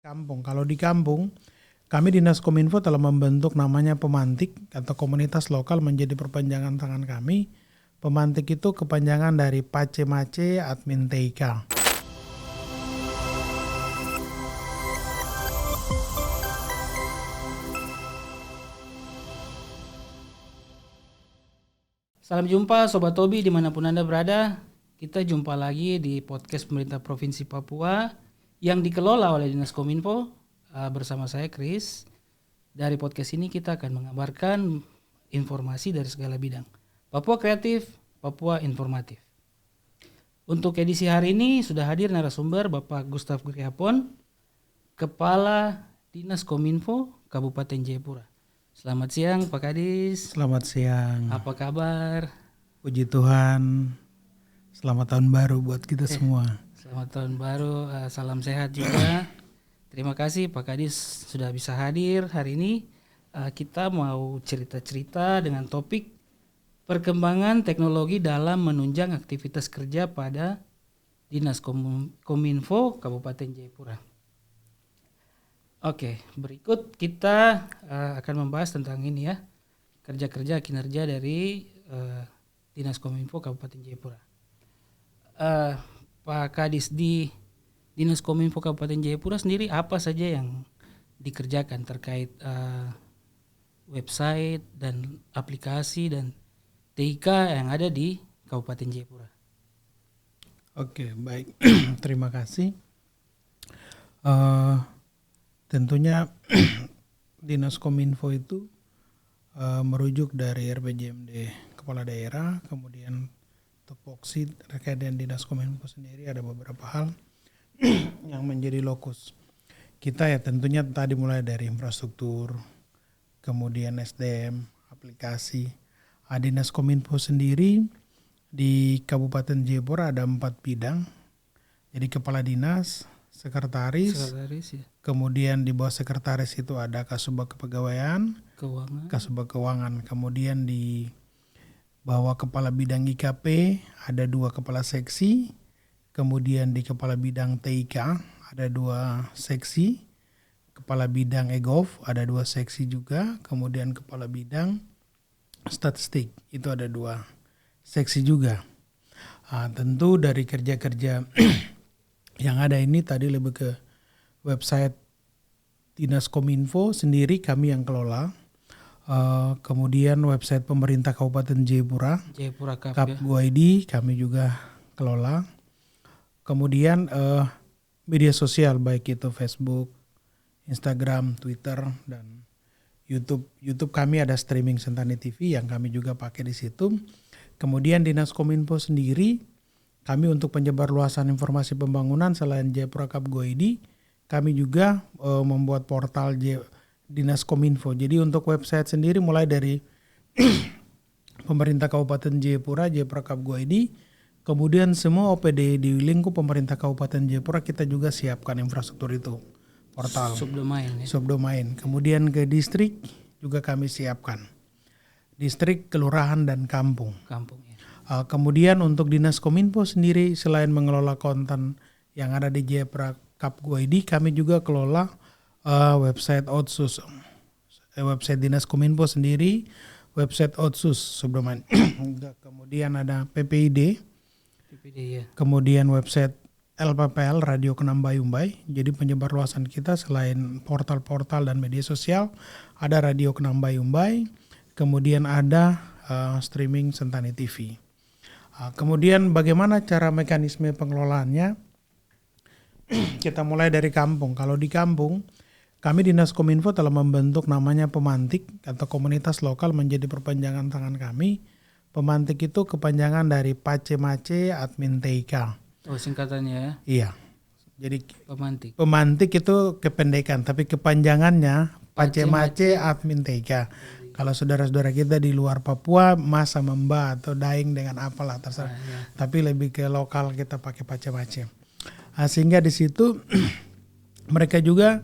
Kampung. Kalau di kampung, kami Dinas Kominfo telah membentuk namanya Pemantik atau komunitas lokal menjadi perpanjangan tangan kami. Pemantik itu kepanjangan dari Pace Mace Admin TIK. Salam jumpa Sobat Tobi dimanapun Anda berada. Kita jumpa lagi di podcast pemerintah Provinsi Papua yang dikelola oleh Dinas Kominfo bersama saya Chris. Dari podcast ini kita akan mengabarkan informasi dari segala bidang. Papua kreatif, Papua informatif. Untuk edisi hari ini sudah hadir narasumber Bapak Gustaf Griapon, Kepala Dinas Kominfo Kabupaten Jayapura. Selamat siang Pak Kadis. Selamat siang. Apa kabar? Puji Tuhan. Selamat tahun baru buat kita semua. Selamat tahun baru, salam sehat juga. Terima kasih Pak Kadis sudah bisa hadir hari ini. Kita mau cerita-cerita dengan topik perkembangan teknologi dalam menunjang aktivitas kerja pada Dinas Kominfo Kabupaten Jayapura. Oke, berikut kita akan membahas tentang ini ya, kerja-kerja kinerja dari Dinas Kominfo Kabupaten Jayapura. Pak Kadis, di Dinas Kominfo Kabupaten Jayapura sendiri apa saja yang dikerjakan terkait website dan aplikasi dan TIK yang ada di Kabupaten Jayapura? Oke, baik. Terima kasih. Tentunya Dinas Kominfo itu merujuk dari RPJMD Kepala Daerah, kemudian tupoksi terkait dengan Dinas Kominfo sendiri ada beberapa hal yang menjadi lokus kita ya, tentunya tadi mulai dari infrastruktur, kemudian SDM, aplikasi. Dinas Kominfo sendiri di Kabupaten Jayapura ada 4 bidang. Jadi kepala dinas, sekretaris ya. Kemudian di bawah sekretaris itu ada Kasubag Kepegawaian, Kasubag Keuangan. Kemudian di bawah kepala bidang IKP ada 2 kepala seksi. Kemudian di kepala bidang TIK ada 2 seksi. Kepala bidang EGOV ada 2 seksi juga. Kemudian kepala bidang statistik itu ada 2 seksi juga. Tentu dari kerja-kerja yang ada ini tadi lebih ke website Dinas Kominfo sendiri kami yang kelola. Kemudian website pemerintah Kabupaten Jayapura Kap.go.id kami juga kelola. Kemudian media sosial baik itu Facebook, Instagram, Twitter dan YouTube. YouTube kami ada streaming Sentani TV yang kami juga pakai di situ. Kemudian Dinas Kominfo sendiri kami untuk penyebar luasan informasi pembangunan selain Jayapura Kap.go.id kami juga membuat portal Dinas Kominfo. Jadi untuk website sendiri mulai dari pemerintah Kabupaten Jayapura Kap.go.id, kemudian semua OPD di lingkup pemerintah Kabupaten Jayapura kita juga siapkan infrastruktur itu, portal subdomain. Kemudian ke distrik juga kami siapkan, distrik, kelurahan dan kampung ya. Kemudian untuk Dinas Kominfo sendiri selain mengelola konten yang ada di Jayapura Kap.go.id, kami juga kelola website Otsus, website Dinas Kominfo sendiri, website Otsus subdomain. Kemudian ada PPID ya. Kemudian website LPPL Radio Kenam Bayumbai. Jadi penyebar luasan kita selain portal-portal dan media sosial ada Radio Kenam Bayumbai, kemudian ada streaming Sentani TV. Kemudian bagaimana cara mekanisme pengelolaannya? Kita mulai dari kampung. Kalau di kampung, kami Dinas Kominfo telah membentuk namanya Pemantik atau komunitas lokal menjadi perpanjangan tangan kami. Pemantik itu kepanjangan dari Pace Mace Admin TIK. Oh, singkatannya ya? Iya. Jadi Pemantik. Pemantik itu kependekan, tapi kepanjangannya Pace Mace Admin TIK. Kalau saudara-saudara kita di luar Papua, Masa Memba atau Daeng dengan apalah terserah. Tapi lebih ke lokal kita pakai Pace Mace. Sehingga di situ mereka juga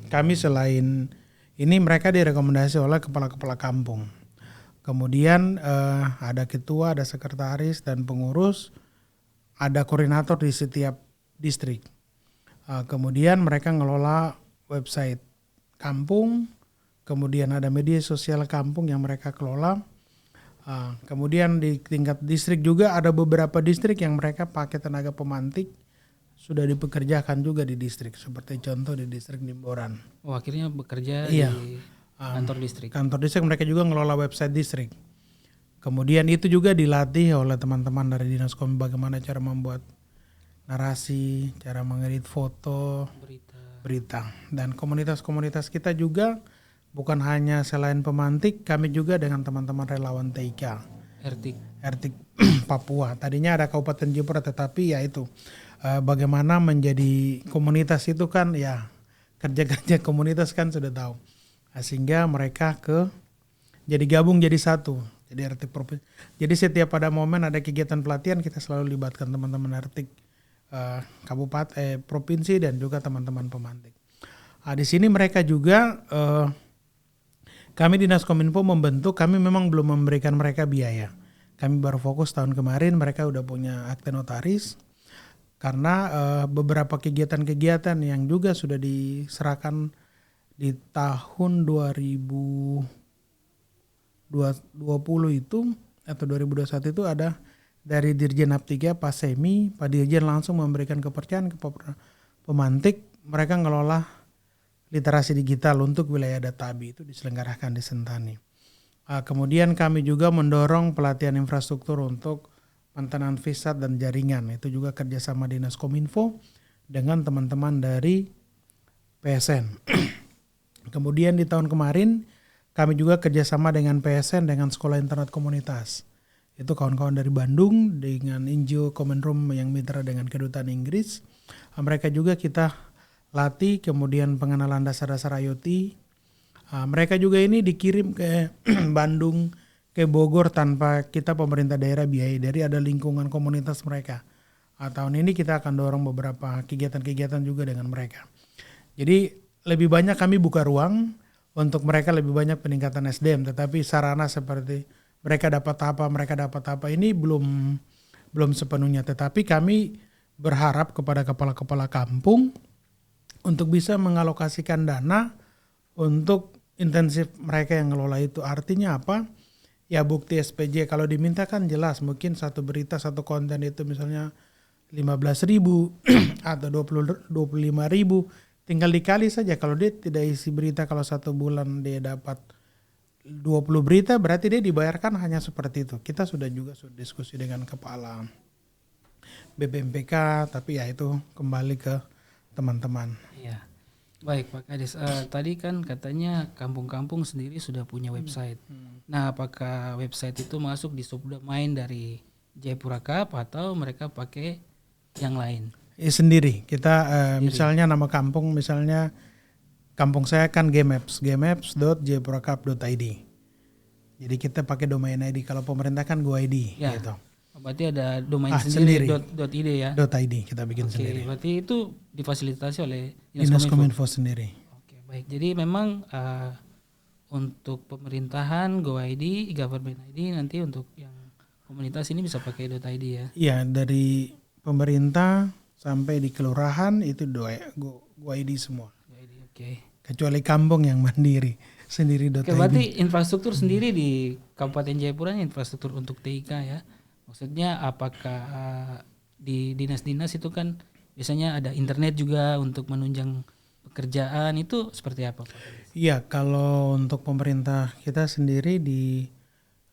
kami selain ini mereka direkomendasi oleh kepala-kepala kampung. Kemudian ada ketua, ada sekretaris dan pengurus, ada koordinator di setiap distrik. Kemudian mereka ngelola website kampung, kemudian ada media sosial kampung yang mereka kelola. Kemudian di tingkat distrik juga ada beberapa distrik yang mereka pakai tenaga pemantik sudah dipekerjakan juga di distrik, seperti contoh di distrik Nimboran. Oh, akhirnya bekerja Iya. di kantor distrik. Kantor distrik mereka juga ngelola website distrik. Kemudian itu juga dilatih oleh teman-teman dari Dinas Kominfo bagaimana cara membuat narasi, cara mengedit foto, berita. Dan komunitas-komunitas kita juga bukan hanya selain pemantik, kami juga dengan teman-teman relawan TIK. Ertik Papua. Tadinya ada Kabupaten Jayapura, tetapi ya itu bagaimana menjadi komunitas itu kan ya kerja-kerja komunitas kan sudah tahu. Sehingga mereka jadi gabung jadi satu. Jadi Ertik provinsi. Jadi setiap pada momen ada kegiatan pelatihan kita selalu libatkan teman-teman Ertik kabupaten, provinsi dan juga teman-teman pemantik. Di sini mereka juga kami Dinas Kominfo membentuk, kami memang belum memberikan mereka biaya. Kami baru fokus tahun kemarin, mereka udah punya akte notaris. Karena beberapa kegiatan-kegiatan yang juga sudah diserahkan di tahun 2020 itu atau 2021 itu ada dari Dirjen Aptiga Pak Semi, Pak Dirjen langsung memberikan kepercayaan ke pemantik, mereka ngelola literasi digital untuk wilayah Databi itu diselenggarakan di Sentani. Kemudian kami juga mendorong pelatihan infrastruktur untuk mantenan VSAT dan jaringan. Itu juga kerjasama Dinas Kominfo dengan teman-teman dari PSN. Kemudian di tahun kemarin kami juga kerjasama dengan PSN dengan Sekolah Internet Komunitas. Itu kawan-kawan dari Bandung dengan Injo Common Room yang mitra dengan Kedutaan Inggris. Mereka juga kita latih, kemudian pengenalan dasar-dasar IoT. Mereka juga ini dikirim ke Bandung, ke Bogor tanpa kita pemerintah daerah biayai, dari ada lingkungan komunitas mereka. Tahun ini kita akan dorong beberapa kegiatan-kegiatan juga dengan mereka. Jadi lebih banyak kami buka ruang untuk mereka, lebih banyak peningkatan SDM, tetapi sarana seperti mereka dapat apa ini belum sepenuhnya. Tetapi kami berharap kepada kepala-kepala kampung untuk bisa mengalokasikan dana untuk intensif mereka yang ngelola itu. Artinya apa? Ya bukti SPJ kalau diminta kan jelas, mungkin satu berita, satu konten itu misalnya 15.000 atau 25.000, tinggal dikali saja. Kalau dia tidak isi berita, kalau satu bulan dia dapat 20 berita, berarti dia dibayarkan hanya seperti itu. Kita sudah diskusi dengan kepala BPMPK, tapi ya itu kembali ke teman-teman. Iya. Baik Pak Kades, tadi kan katanya kampung-kampung sendiri sudah punya website. Nah, apakah website itu masuk di subdomain dari Jayapura Cup atau mereka pakai yang lain? Sendiri. Kita misalnya nama kampung, misalnya kampung saya kan gmaps.jayapuracup.id. Jadi kita pakai domain ID. Kalau pemerintah kan GoID ya. gitu. Berarti ada domain sendiri. .id ya. .id kita bikin sendiri. Berarti itu difasilitasi oleh Dinas Kominfo sendiri. Oke, baik. Jadi memang untuk pemerintahan GoID, government ID, nanti untuk yang komunitas ini bisa pakai .id ya. Iya, dari pemerintah sampai di kelurahan itu GoID semua. GoID, oke. Kecuali kampung yang mandiri sendiri .id. Berarti infrastruktur sendiri di Kabupaten Jayapura infrastruktur untuk TIK ya. Maksudnya apakah di dinas-dinas itu kan biasanya ada internet juga untuk menunjang pekerjaan, itu seperti apa Pak? Iya, kalau untuk pemerintah kita sendiri di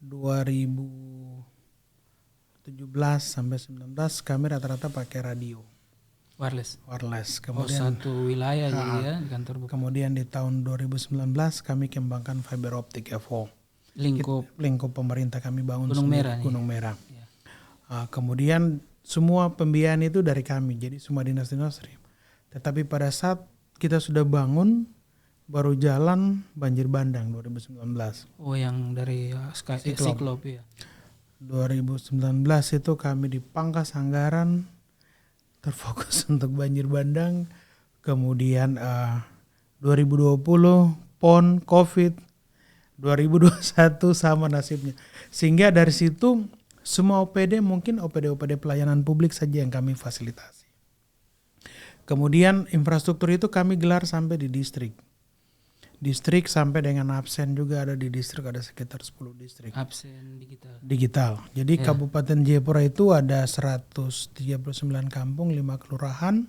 2017 sampai 19 kami rata-rata pakai radio. Wireless. Kemudian satu wilayah jadi ya di kantor bukan. Kemudian di tahun 2019 kami kembangkan fiber optic FO. Lingkup pemerintah kami bangun Gunung Merah. Ya. Kemudian semua pembiayaan itu dari kami, jadi semua dinas-dinas. Tetapi pada saat kita sudah bangun, baru jalan banjir bandang 2019. Oh, yang dari Siklop ya. 2019 itu kami dipangkas anggaran terfokus untuk banjir bandang. Kemudian 2020 PON COVID, 2021 sama nasibnya. Sehingga dari situ semua OPD, mungkin OPD pelayanan publik saja yang kami fasilitasi. Kemudian infrastruktur itu kami gelar sampai di distrik. Distrik sampai dengan absen juga ada di distrik, ada sekitar 10 distrik. Absen digital. Digital. Jadi Kabupaten Jayapura itu ada 139 kampung, 5 kelurahan,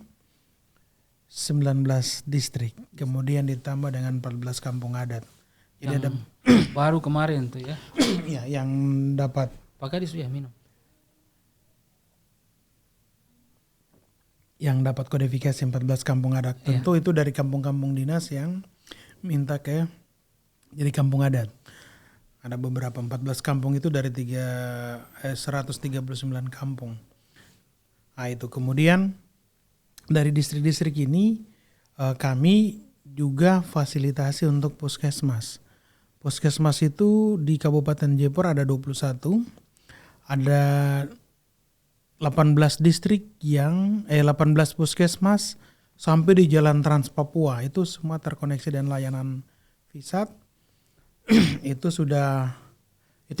19 distrik. Kemudian ditambah dengan 14 kampung adat. Jadi ada baru kemarin tuh ya. ya yang dapat Pakai di suya minum. yang dapat kodifikasi 14 kampung adat. Tentu itu dari kampung-kampung dinas yang minta ke jadi kampung adat. Ada beberapa 14 kampung itu dari 139 kampung. Nah itu kemudian dari distrik-distrik ini kami juga fasilitasi untuk puskesmas. Puskesmas itu di Kabupaten Jayapura ada 21. Ada 18 distrik 18 puskesmas sampai di Jalan Trans Papua itu semua terkoneksi dan layanan VISAT. itu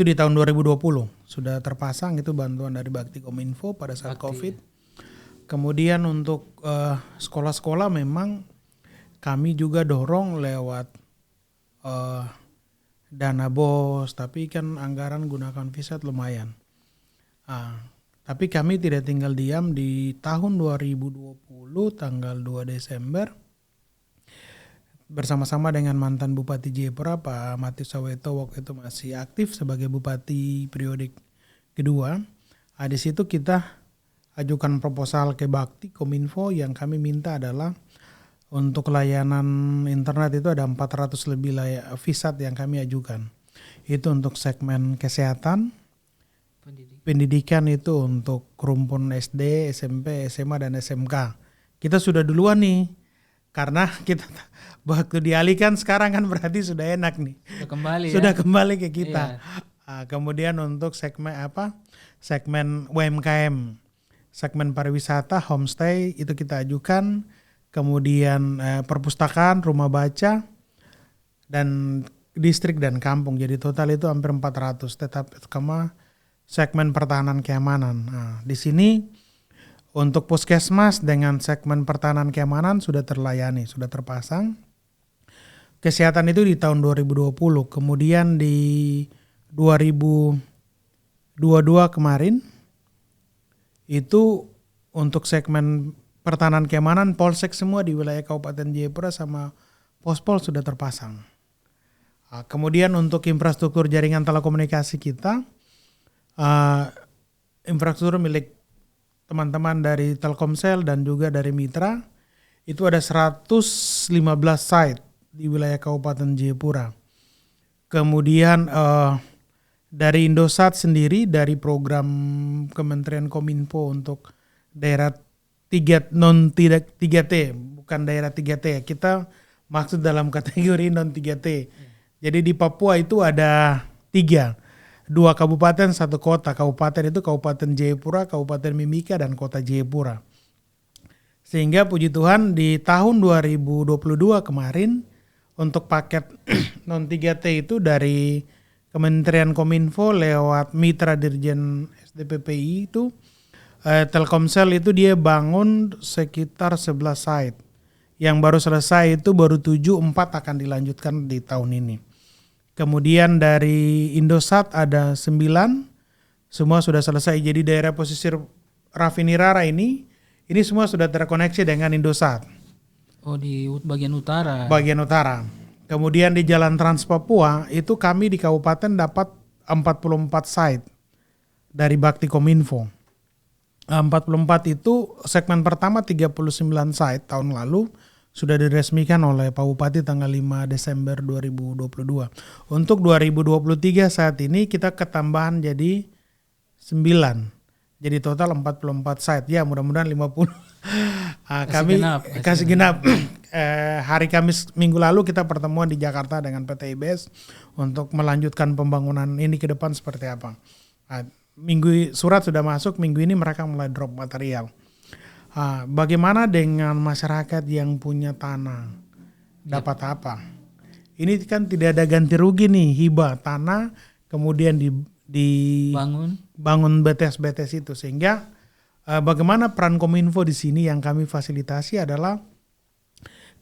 di tahun 2020 sudah terpasang, itu bantuan dari Bakti Kominfo pada saat COVID. Kemudian untuk sekolah-sekolah memang kami juga dorong lewat dana BOS, tapi kan anggaran gunakan VISAT lumayan. Tapi kami tidak tinggal diam. Di tahun 2020 tanggal 2 Desember bersama-sama dengan mantan Bupati Jayapura Pak Matius Saweto, waktu itu masih aktif sebagai Bupati periode kedua. Di situ kita ajukan proposal ke Bakti Kominfo yang kami minta adalah untuk layanan internet itu ada 400 lebih VISAT yang kami ajukan. Itu untuk segmen kesehatan, pendidikan itu untuk rumpun SD, SMP, SMA, dan SMK. Kita sudah duluan nih, karena kita waktu dialihkan sekarang kan berarti sudah enak nih. Sudah kembali ke kita. Kemudian untuk segmen segmen UMKM, segmen pariwisata, homestay itu kita ajukan. Kemudian perpustakaan, rumah baca, dan distrik dan kampung. Jadi total itu hampir 400. Tetap sama segmen pertahanan keamanan. Di sini untuk puskesmas dengan segmen pertahanan keamanan sudah terlayani, sudah terpasang. Kesehatan itu di tahun 2020. Kemudian di 2022 kemarin itu untuk segmen pertahanan keamanan, polsek semua di wilayah Kabupaten Jayapura sama pospol sudah terpasang. Kemudian untuk infrastruktur jaringan telekomunikasi kita, infrastruktur milik teman-teman dari Telkomsel dan juga dari Mitra itu ada 115 site di wilayah Kabupaten Jayapura. Kemudian dari Indosat sendiri, dari program Kementerian Kominfo untuk daerah 3T, bukan daerah 3T, kita maksud dalam kategori non 3T. Jadi di Papua itu ada 3. 2 kabupaten, 1 kota. Kabupaten itu Kabupaten Jayapura, Kabupaten Mimika, dan Kota Jayapura. Sehingga puji Tuhan di tahun 2022 kemarin untuk paket non 3T itu dari Kementerian Kominfo lewat Mitra Dirjen SDPPI itu Telkomsel itu dia bangun sekitar 11 site. Yang baru selesai itu baru 7, 4 akan dilanjutkan di tahun ini. Kemudian dari Indosat ada 9, semua sudah selesai. Jadi daerah pesisir Rafinirara ini semua sudah terkoneksi dengan Indosat. Oh, di bagian utara. Bagian utara. Kemudian di Jalan Trans Papua itu kami di kabupaten dapat 44 site dari Bakti Kominfo. 44 itu segmen pertama 39 site tahun lalu sudah diresmikan oleh Pak Bupati tanggal 5 Desember 2022. Untuk 2023 saat ini kita ketambahan jadi 9. Jadi total 44 site. Ya mudah-mudahan 50. Kami kasih genap. Hari Kamis minggu lalu kita pertemuan di Jakarta dengan PT IBS untuk melanjutkan pembangunan ini ke depan seperti apa. Minggu surat sudah masuk, minggu ini mereka mulai drop material. Bagaimana dengan masyarakat yang punya tanah? Dapat apa? Ini kan tidak ada ganti rugi nih, hibah tanah kemudian bangun BTS itu, sehingga bagaimana peran Kominfo di sini yang kami fasilitasi adalah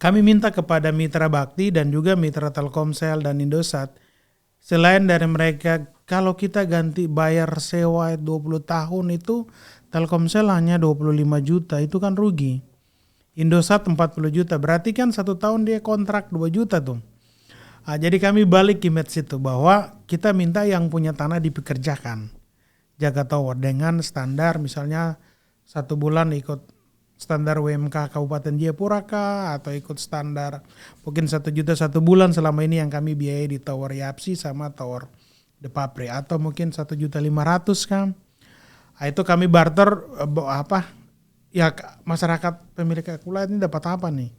kami minta kepada mitra bakti dan juga mitra Telkomsel dan Indosat, selain dari mereka, kalau kita ganti bayar sewa 20 tahun itu Telkomsel hanya 25 juta, itu kan rugi. Indosat 40 juta, berarti kan 1 tahun dia kontrak 2 juta tuh. Jadi kami balik image itu bahwa kita minta yang punya tanah dipekerjakan. Jaga tower dengan standar misalnya 1 bulan ikut standar WMK Kabupaten Jayapura kah, atau ikut standar mungkin 1 juta 1 bulan selama ini yang kami biayai di tower Yapsi sama tower The Papri, atau mungkin 1,5 juta kan. Itu kami barter ya masyarakat pemilik akulat ini dapat apa nih?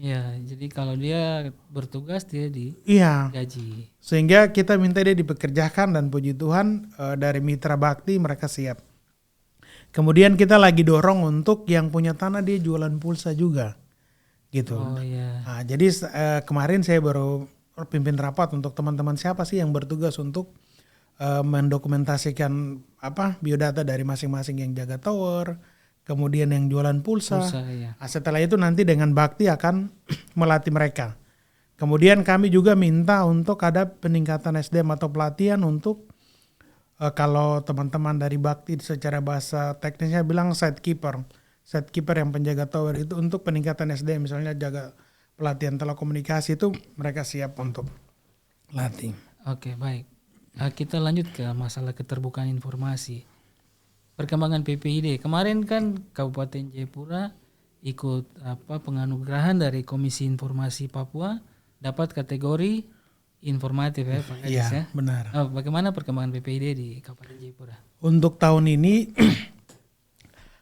Ya, jadi kalau dia bertugas dia Iya. gaji. Sehingga kita minta dia dipekerjakan dan puji Tuhan dari mitra bakti mereka siap. Kemudian kita lagi dorong untuk yang punya tanah dia jualan pulsa juga, gitu. Oh iya. Jadi kemarin saya baru pimpin rapat untuk teman-teman siapa sih yang bertugas untuk mendokumentasikan biodata dari masing-masing yang jaga tower, kemudian yang jualan pulsa. Iya. Setelah itu nanti dengan bakti akan melatih mereka. Kemudian kami juga minta untuk ada peningkatan SDM atau pelatihan untuk kalau teman-teman dari bakti secara bahasa teknisnya bilang site keeper yang penjaga tower itu untuk peningkatan SDM, misalnya jaga pelatihan telekomunikasi itu mereka siap untuk latih. Oke, baik. Kita lanjut ke masalah keterbukaan informasi. Perkembangan PPID. Kemarin kan Kabupaten Jayapura ikut penganugerahan dari Komisi Informasi Papua, dapat kategori informatif ya Pak Kadis ya. Benar. Bagaimana perkembangan PPID di Kabupaten Jayapura? Untuk tahun ini,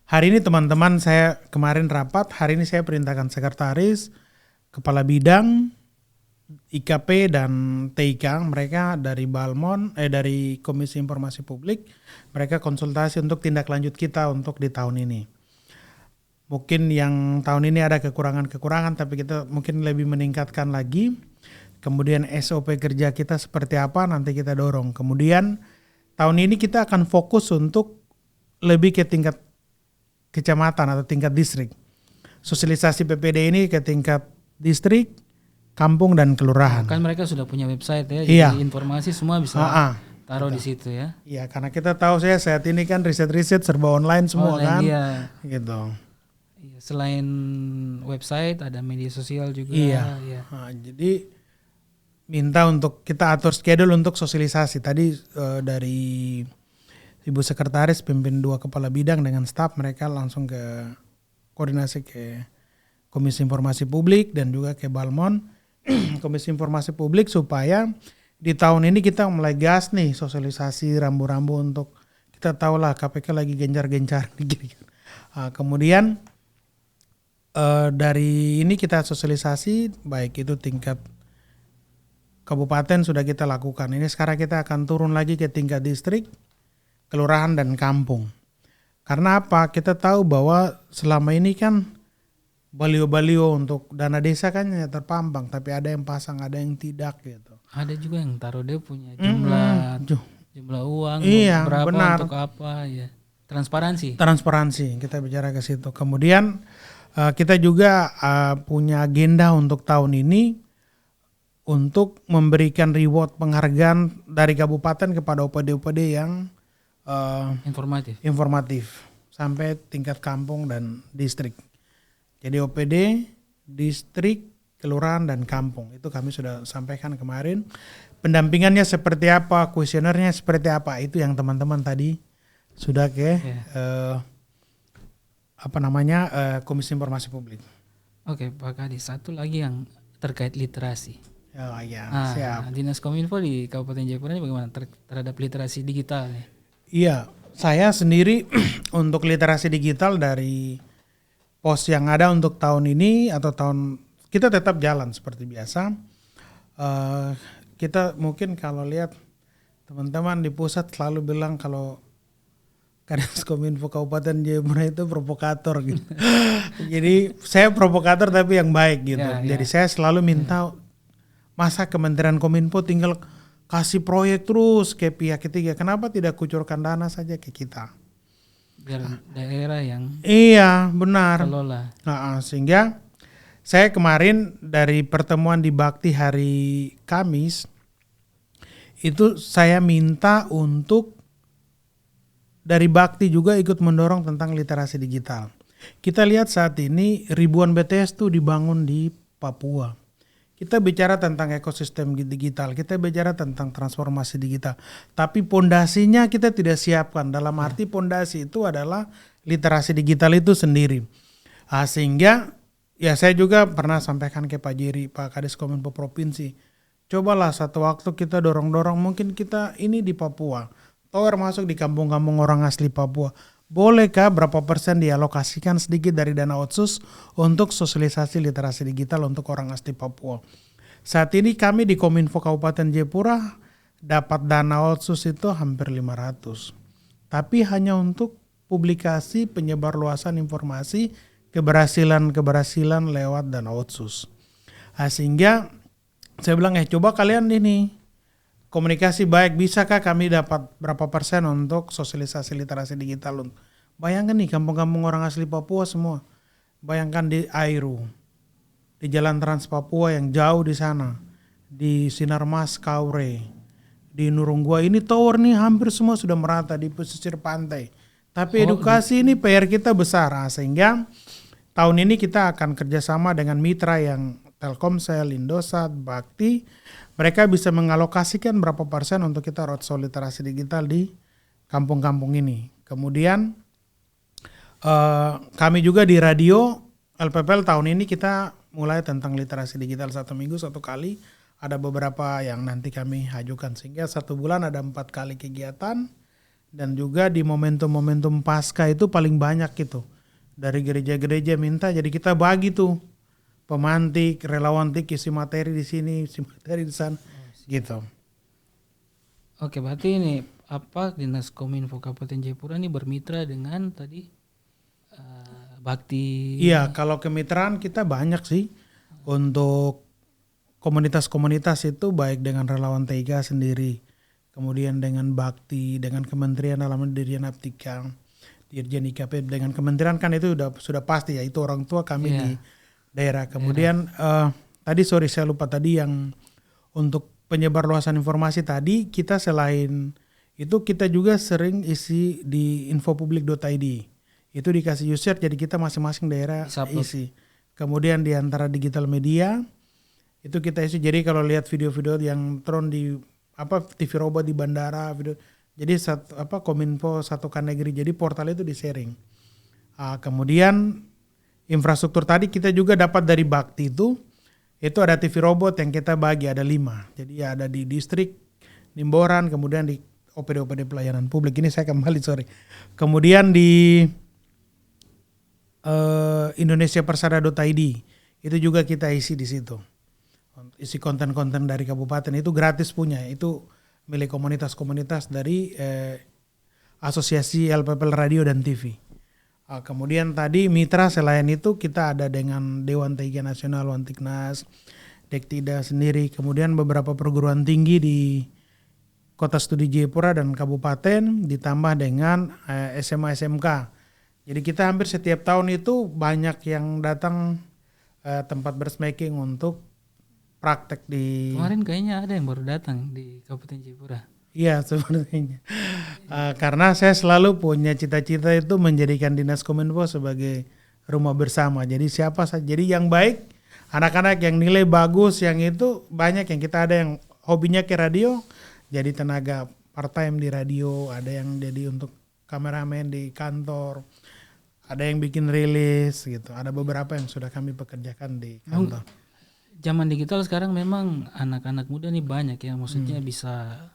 hari ini teman-teman saya kemarin rapat, hari ini saya perintahkan sekretaris, kepala bidang, IKP dan TIK, mereka dari dari Komisi Informasi Publik, mereka konsultasi untuk tindak lanjut kita untuk di tahun ini. Mungkin yang tahun ini ada kekurangan-kekurangan, tapi kita mungkin lebih meningkatkan lagi. Kemudian SOP kerja kita seperti apa nanti kita dorong. Kemudian tahun ini kita akan fokus untuk lebih ke tingkat kecamatan atau tingkat distrik. Sosialisasi PPD ini ke tingkat distrik, kampung dan kelurahan. Kan mereka sudah punya website ya, Iya. jadi informasi semua bisa taruh di situ ya. Iya, karena kita tahu saat ini kan riset-riset serba online semua kan. Iya. Gitu. Iya, selain website ada media sosial juga. Iya. Iya. Jadi minta untuk kita atur schedule untuk sosialisasi. Tadi dari Ibu Sekretaris pimpin 2 kepala bidang dengan staf, mereka langsung ke koordinasi ke Komisi Informasi Publik dan juga ke Balmon Komisi Informasi Publik supaya di tahun ini kita mulai gas nih sosialisasi rambu-rambu untuk kita tahu lah KPK lagi gencar-gencar. Kemudian dari ini kita sosialisasi baik itu tingkat kabupaten sudah kita lakukan. Ini sekarang kita akan turun lagi ke tingkat distrik, kelurahan dan kampung. Karena apa? Kita tahu bahwa selama ini kan balio-balio untuk dana desa kan ya terpampang, tapi ada yang pasang, ada yang tidak gitu. Ada juga yang taruh dia punya jumlah uang, iya, berapa benar. untuk apa ya. Transparansi Kita bicara ke situ. Kemudian kita juga punya agenda untuk tahun ini untuk memberikan reward penghargaan dari kabupaten kepada OPD-OPD yang informatif sampai tingkat kampung dan distrik. Jadi OPD, distrik, kelurahan dan kampung itu kami sudah sampaikan kemarin. Pendampingannya seperti apa, kuesionernya seperti apa, itu yang teman-teman tadi sudah ke Komisi Informasi Publik. Oke, Pak Kadis, satu lagi yang terkait literasi. Oh iya, siap. Dinas Kominfo di Kabupaten Jayapura ini bagaimana terhadap literasi digital nih? Iya, saya sendiri untuk literasi digital dari pos yang ada untuk tahun ini atau tahun kita tetap jalan seperti biasa. Kita mungkin kalau lihat teman-teman di pusat selalu bilang kalau Kadis Kominfo Kabupaten Jayapura itu provokator gitu. Jadi saya provokator tapi yang baik gitu. Jadi saya selalu minta masa Kementerian Kominfo tinggal kasih proyek terus ke pihak ketiga. Kenapa tidak kucurkan dana saja ke kita? biar daerah yang Iya, benar. kelola. Sehingga saya kemarin dari pertemuan di Bakti hari Kamis itu saya minta untuk dari Bakti juga ikut mendorong tentang literasi digital. Kita lihat saat ini ribuan BTS tuh dibangun di Papua. Kita bicara tentang ekosistem digital, kita bicara tentang transformasi digital. Tapi pondasinya kita tidak siapkan. Dalam arti pondasi itu adalah literasi digital itu sendiri. Sehingga ya saya juga pernah sampaikan ke Pak Jiri, Pak Kadis Kominfo Provinsi. Cobalah satu waktu kita dorong-dorong mungkin kita ini di Papua. Tower masuk di kampung-kampung orang asli Papua. Bolehkah berapa persen dialokasikan sedikit dari dana otsus untuk sosialisasi literasi digital untuk orang asli Papua? Saat ini kami di Kominfo Kabupaten Jayapura dapat dana otsus itu hampir 500. Tapi hanya untuk publikasi penyebarluasan informasi keberhasilan lewat dana otsus. Sehingga saya bilang coba kalian ini komunikasi baik, bisakah kami dapat berapa persen untuk sosialisasi literasi digital? Bayangkan nih kampung-kampung orang asli Papua semua. Bayangkan di Airu, di Jalan Trans Papua yang jauh di sana, di Sinarmas Kaure, di Nurunggua ini tower nih hampir semua sudah merata di pesisir pantai. Tapi edukasi ini PR kita besar, sehingga tahun ini kita akan kerjasama dengan mitra yang Telkomsel, Indosat, Bakti. Mereka bisa mengalokasikan berapa persen untuk kita roadshow literasi digital di kampung-kampung ini. Kemudian kami juga di radio LPPL tahun ini kita mulai tentang literasi digital 1 minggu 1 kali. Ada beberapa yang nanti kami ajukan sehingga 1 bulan ada 4 kali kegiatan. Dan juga di momentum-momentum pasca itu paling banyak gitu. Dari gereja-gereja minta jadi kita bagi tuh. Pemantik, relawan tik, isi materi di sini, isi materi di sana, gitu. Oke, berarti ini Dinas Kominfo Kabupaten Jayapura ini bermitra dengan tadi Bakti. Iya, kalau kemitraan kita banyak sih untuk komunitas-komunitas itu baik dengan relawan TIGA sendiri, kemudian dengan Bakti, dengan Kementerian Dalam Negeri, Dirjen Aptika, Dirjen IKP, dengan kementerian kan itu sudah pasti ya itu orang tua kami di daerah. Kemudian tadi saya lupa tadi yang untuk penyebar luasan informasi tadi kita selain itu kita juga sering isi di infopublik.id. Itu dikasih user jadi kita masing-masing daerah isi. Kemudian di antara digital media itu kita isi. Jadi kalau lihat video-video yang turun di TV robot di bandara video. Jadi Kominfo satukan negeri. Jadi portal itu di-sharing. Kemudian infrastruktur tadi kita juga dapat dari Bakti itu ada TV robot yang kita bagi ada 5. Jadi ada di distrik Nimboran, kemudian di OPD pelayanan publik. Ini saya kembali Kemudian di indonesiapersada.id itu juga kita isi di situ. Isi konten-konten dari kabupaten itu gratis punya. Itu milik komunitas-komunitas dari Asosiasi LPPL Radio dan TV. Kemudian tadi mitra selain itu kita ada dengan Dewan TIGA Nasional, Wantiknas, Dektida sendiri, kemudian beberapa perguruan tinggi di Kota Studi Jayapura dan Kabupaten, ditambah dengan SMA SMK. Jadi kita hampir setiap tahun itu banyak yang datang tempat bersmaking untuk praktek di. Kemarin kayaknya ada yang baru datang di Kabupaten Jayapura. Iya sebenarnya. Karena saya selalu punya cita-cita itu menjadikan Dinas Kominfo sebagai rumah bersama. Jadi siapa saja, jadi yang baik, anak-anak yang nilai bagus, yang itu banyak yang kita ada yang hobinya ke radio, jadi tenaga part time di radio, ada yang jadi untuk kameramen di kantor, ada yang bikin rilis gitu. Ada beberapa yang sudah kami pekerjakan di kantor. Zaman digital sekarang memang anak-anak muda nih banyak ya, maksudnya bisa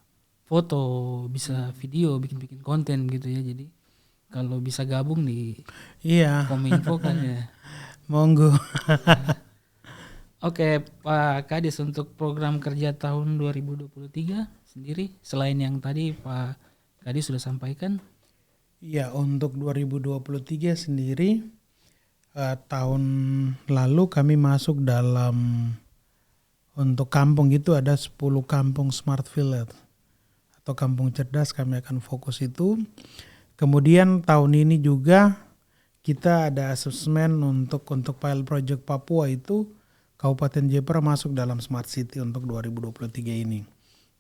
foto, bisa video, bikin konten gitu ya. Jadi kalau bisa gabung di Kominfo kan ya. Monggo. Oke, Pak Kadis, untuk program kerja tahun 2023 sendiri selain yang tadi Pak Kadis sudah sampaikan. Iya, untuk 2023 sendiri tahun lalu kami masuk dalam untuk kampung itu ada 10 kampung smart village atau kampung cerdas, kami akan fokus itu. Kemudian tahun ini juga kita ada asesmen untuk pilot project Papua itu Kabupaten Jayapura masuk dalam Smart City untuk 2023 ini.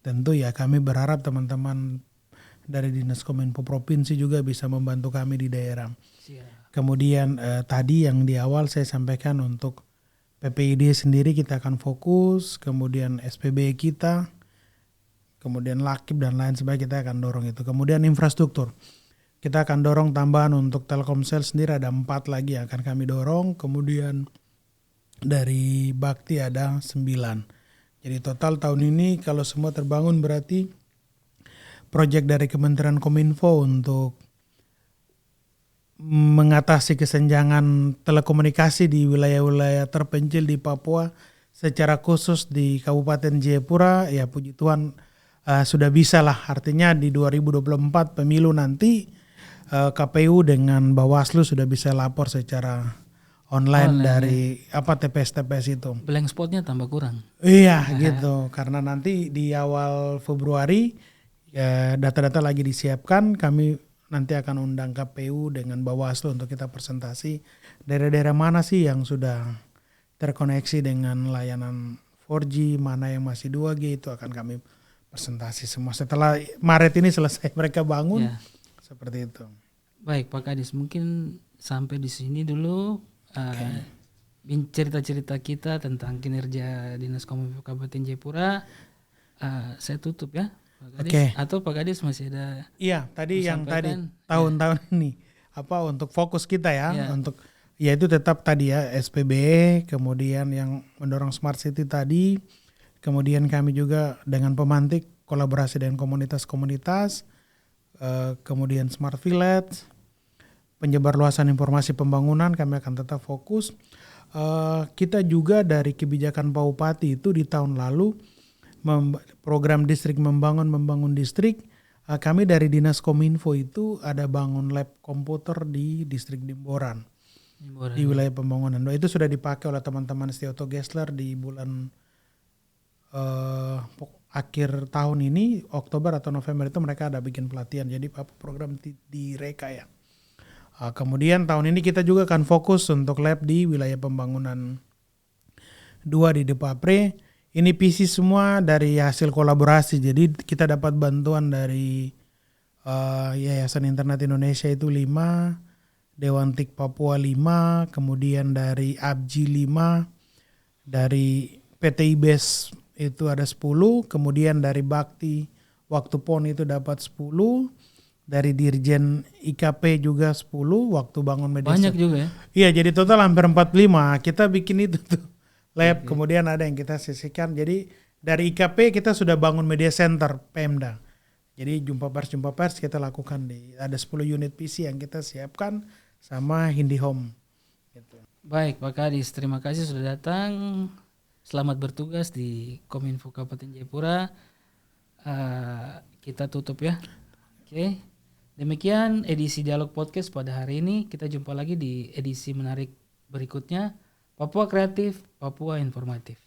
Tentu ya kami berharap teman-teman dari Dinas Kominfo Provinsi juga bisa membantu kami di daerah. Siap. Kemudian tadi yang di awal saya sampaikan untuk PPID sendiri kita akan fokus, kemudian SPB kita, kemudian Lakib dan lain sebagainya kita akan dorong itu. Kemudian infrastruktur, kita akan dorong tambahan untuk Telkomsel sendiri ada 4 lagi yang akan kami dorong. Kemudian dari Bakti ada 9. Jadi total tahun ini kalau semua terbangun berarti proyek dari Kementerian Kominfo untuk mengatasi kesenjangan telekomunikasi di wilayah-wilayah terpencil di Papua secara khusus di Kabupaten Jayapura ya puji Tuhan sudah bisa lah, artinya di 2024 pemilu nanti KPU dengan Bawaslu sudah bisa lapor secara online dari TPS-TPS itu. Blank spotnya tambah kurang. Iya gitu, karena nanti di awal Februari data-data lagi disiapkan, kami nanti akan undang KPU dengan Bawaslu untuk kita presentasi daerah-daerah mana sih yang sudah terkoneksi dengan layanan 4G, mana yang masih 2G, itu akan kami presentasi semua. Setelah Maret ini selesai mereka bangun, seperti itu. Baik Pak Kadis, mungkin sampai di sini dulu cerita-cerita kita tentang kinerja Dinas Kominfo Kabupaten Jayapura. Saya tutup ya. Atau Pak Kadis masih ada? Iya, tadi yang tadi tahun-tahun ini untuk fokus kita untuk yaitu tetap tadi ya SPB, kemudian yang mendorong Smart City tadi, kemudian kami juga dengan pemantik kolaborasi dengan komunitas-komunitas, kemudian Smart Village, penyebarluasan informasi pembangunan kami akan tetap fokus. Kita juga dari kebijakan Pak Bupati itu di tahun lalu program distrik membangun distrik, kami dari Dinas Kominfo itu ada bangun lab komputer di distrik Dimboran di wilayah pembangunan. Itu sudah dipakai oleh teman-teman Stioto Gessler di bulan akhir tahun ini, Oktober atau November itu mereka ada bikin pelatihan. Jadi program di Reka ya. Kemudian tahun ini kita juga akan fokus untuk lab di wilayah pembangunan 2 di Depapre. Ini PC semua dari hasil kolaborasi, jadi kita dapat bantuan dari Yayasan Internet Indonesia itu 5, Dewan TIK Papua 5, kemudian dari ABJI 5, dari PT IBES itu ada 10, kemudian dari Bakti Waktu PON itu dapat 10, dari Dirjen IKP juga 10, Waktu Bangun Media. Banyak juga ya? Iya, jadi total hampir 45, kita bikin itu tuh. Lab, kemudian ada yang kita sisihkan. Jadi dari IKP kita sudah bangun media center Pemda. Jadi jumpa pers kita lakukan ada 10 unit PC yang kita siapkan sama IndiHome. Gitu. Baik Pak Kadis, terima kasih sudah datang. Selamat bertugas di Kominfo Kabupaten Jayapura. Kita tutup ya. Oke. Demikian edisi Dialog Podcast pada hari ini. Kita jumpa lagi di edisi menarik berikutnya. Papua Kreatif, Papua Informatif.